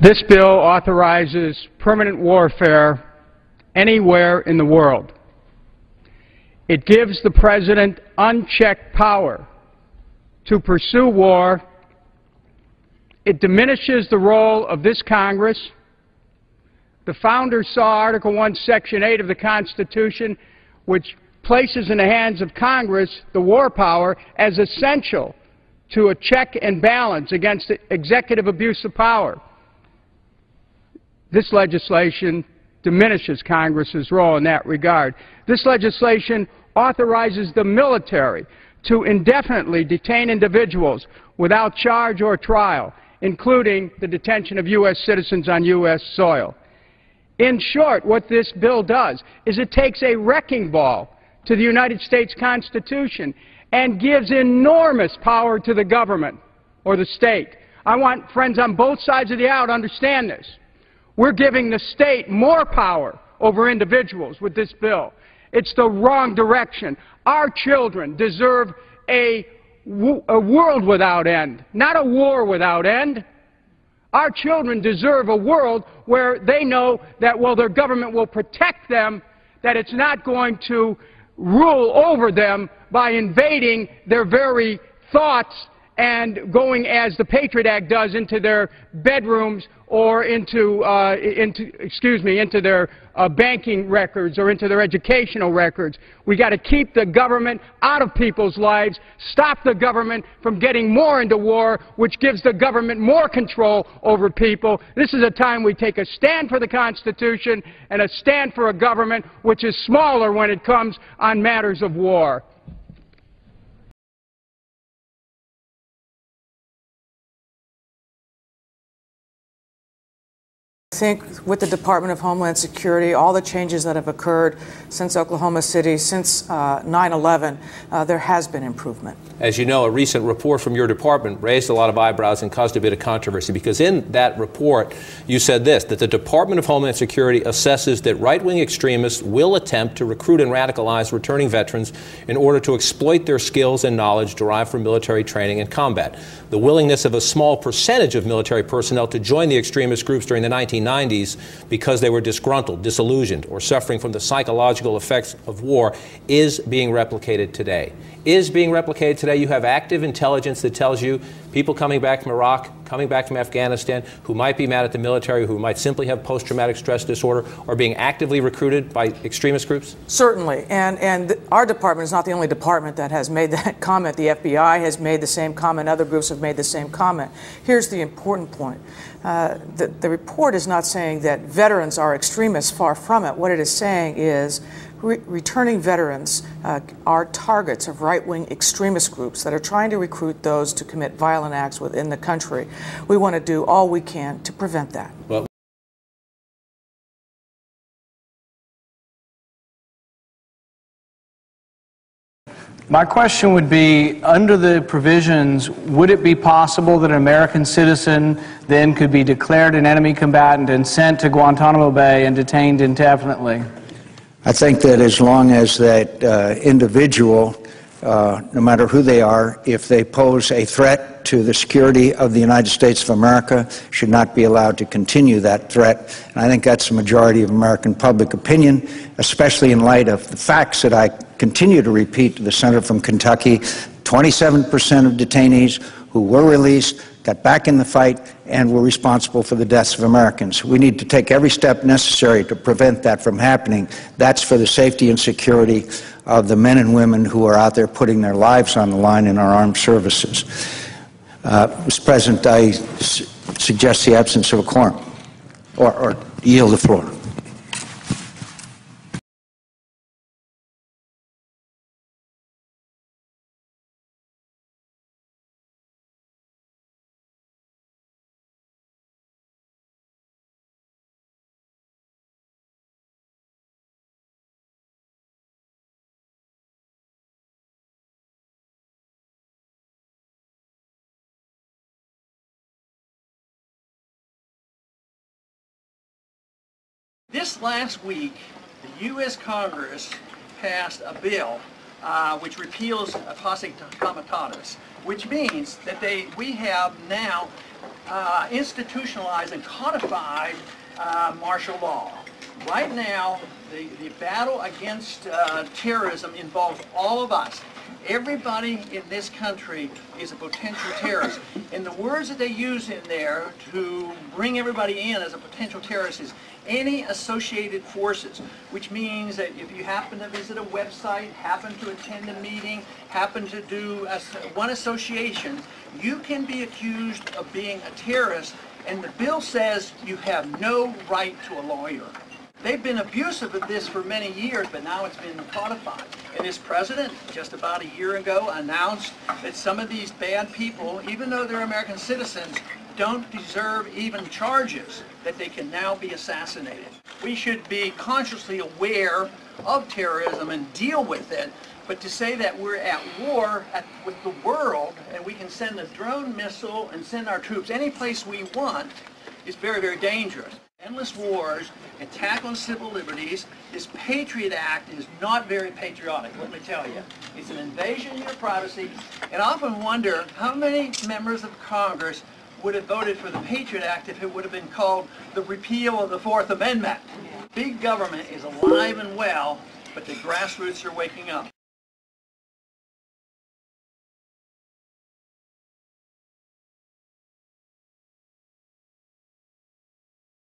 This bill authorizes permanent warfare anywhere in the world. It gives the President unchecked power to pursue war. It diminishes the role of this Congress. The Founders saw Article 1, Section 8 of the Constitution, which places in the hands of Congress the war power as essential to a check and balance against executive abuse of power. This legislation diminishes Congress's role in that regard. This legislation authorizes the military to indefinitely detain individuals without charge or trial, including the detention of U.S. citizens on U.S. soil. In short, what this bill does is it takes a wrecking ball to the United States Constitution and gives enormous power to the government or the state. I want friends on both sides of the aisle to understand this. We're giving the state more power over individuals with this bill. It's the wrong direction. Our children deserve a world without end, not a war without end. Our children deserve a world where they know that while their government will protect them, that it's not going to rule over them by invading their very thoughts and going, as the Patriot Act does, into their bedrooms or into their banking records or into their educational records. We got to keep the government out of people's lives, stop the government from getting more into war, which gives the government more control over people. This is a time we take a stand for the Constitution and a stand for a government which is smaller when it comes on matters of war. I think with the Department of Homeland Security, all the changes that have occurred since Oklahoma City, since 9/11, there has been improvement. As you know, a recent report from your department raised a lot of eyebrows and caused a bit of controversy, because in that report you said this, that the Department of Homeland Security assesses that right-wing extremists will attempt to recruit and radicalize returning veterans in order to exploit their skills and knowledge derived from military training and combat. The willingness of a small percentage of military personnel to join the extremist groups during the 1990s because they were disgruntled, disillusioned, or suffering from the psychological effects of war is being replicated today. Is being replicated today. You have active intelligence that tells you people coming back from Iraq, coming back from Afghanistan, who might be mad at the military, who might simply have post-traumatic stress disorder, are being actively recruited by extremist groups? Certainly, and our department is not the only department that has made that comment. The FBI has made the same comment. Other groups have made the same comment. Here's the important point. The report is not saying that veterans are extremists, far from it. What it is saying is returning veterans are targets of right-wing extremist groups that are trying to recruit those to commit violent acts within the country. We want to do all we can to prevent that. Well, my question would be, under the provisions, would it be possible that an American citizen then could be declared an enemy combatant and sent to Guantanamo Bay and detained indefinitely? I think that as long as that individual, no matter who they are, if they pose a threat to the security of the United States of America, should not be allowed to continue that threat. And I think that's the majority of American public opinion, especially in light of the facts that I continue to repeat to the senator from Kentucky. 27% of detainees who were released got back in the fight and were responsible for the deaths of Americans. We need to take every step necessary to prevent that from happening. That's for the safety and security of the men and women who are out there putting their lives on the line in our armed services. Mr. President, I suggest the absence of a quorum, or yield the floor. This last week, the U.S. Congress passed a bill which repeals posse comitatus, which means that we have now institutionalized and codified martial law. Right now, the battle against terrorism involves all of us. Everybody in this country is a potential terrorist. And the words that they use in there to bring everybody in as a potential terrorist is any associated forces, which means that if you happen to visit a website, happen to attend a meeting, happen to do one association, you can be accused of being a terrorist, and the bill says you have no right to a lawyer. They've been abusive of this for many years, but now it's been codified. And this president, just about a year ago, announced that some of these bad people, even though they're American citizens, don't deserve even charges, that they can now be assassinated. We should be consciously aware of terrorism and deal with it, but to say that we're at war with the world and we can send a drone missile and send our troops any place we want is very, very dangerous. Endless wars, attack on civil liberties. This Patriot Act is not very patriotic, let me tell you. It's an invasion of your privacy, and I often wonder how many members of Congress would have voted for the Patriot Act if it would have been called the repeal of the Fourth Amendment. Big government is alive and well, but the grassroots are waking up.